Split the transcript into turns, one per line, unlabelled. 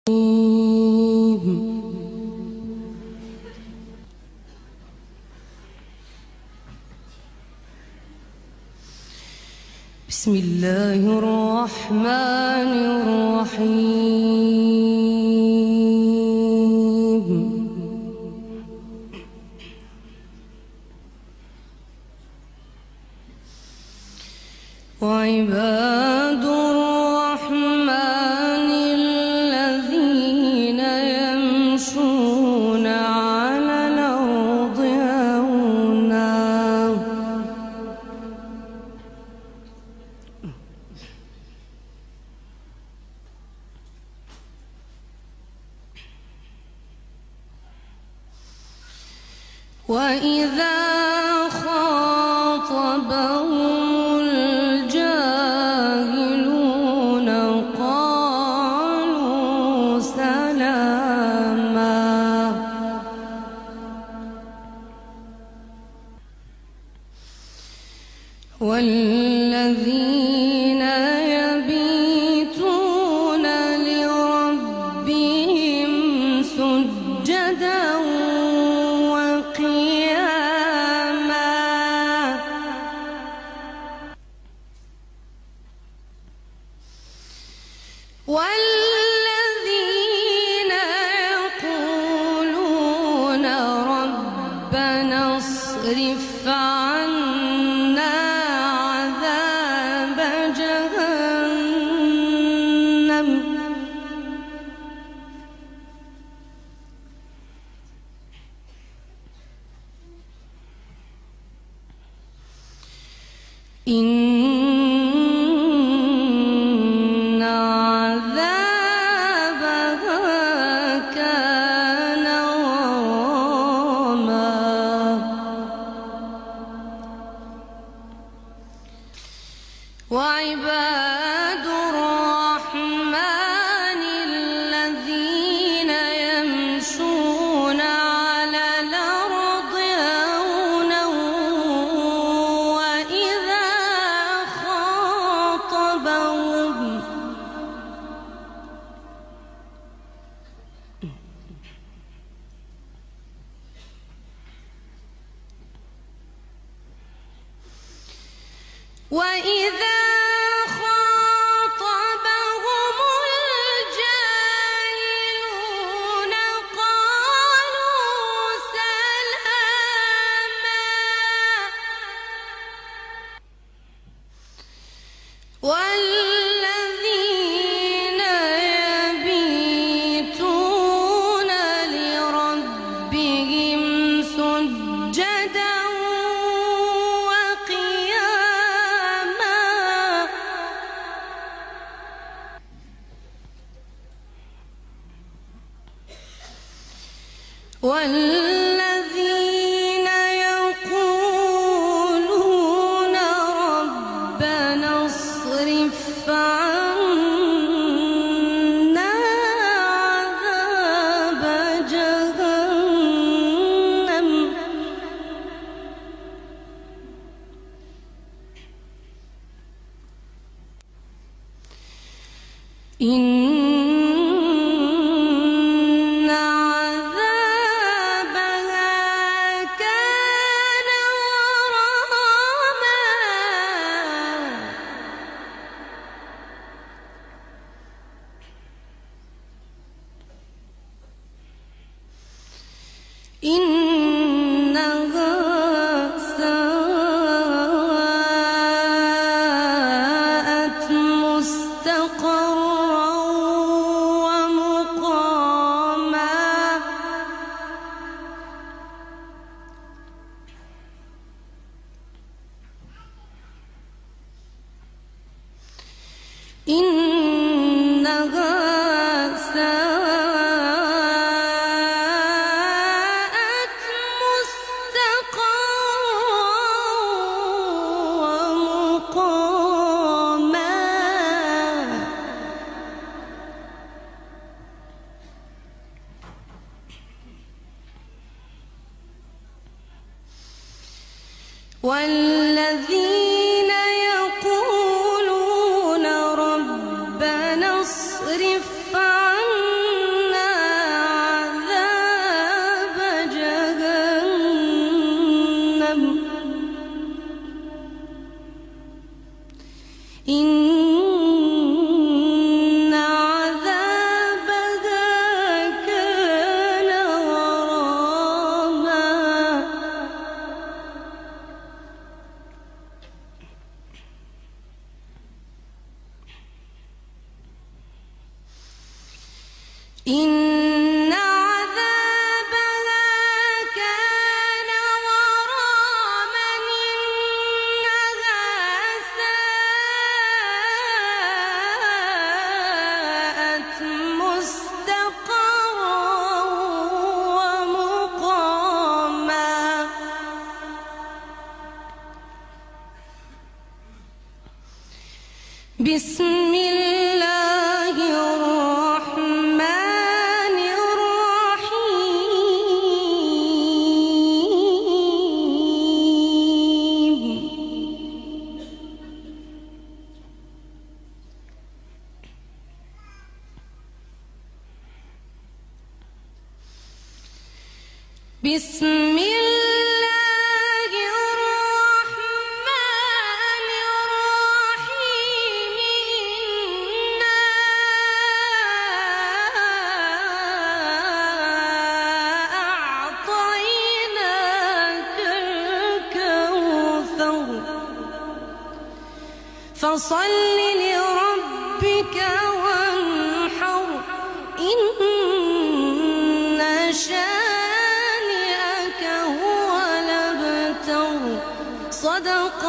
بسم الله الرحمن الرحيم. وعباد الرحمن الذين يمشون على الأرض هونا وإذا خاطبهم الجاهلون قالوا سلاما. والذين يبيتون لربهم سجدا والذين يقولون ربنا اصرف عنا عذاب جهنم إن عذابها كان غراما. وعباد الرحمن الذين يمشون على الأرض هونا وإذا خاطبهم الجاهلون قالوا سلاما. والذين يبيتون لربهم سجدا والذين يقولون ربنا اصرف عنا عذاب جهنم إنها ساءت مستقرا ومقاما. إنها والذين يقولون ربنا اصرف عنا إن عذابها كان غراما إنها ساءت مستقرا ومقاما بسم الله الرحمن الرحيم بسم الله الرحمن الرحيم إنا أعطيناك الكوثر فصل لربك وانحر إن شانئك هو الأبتر صدق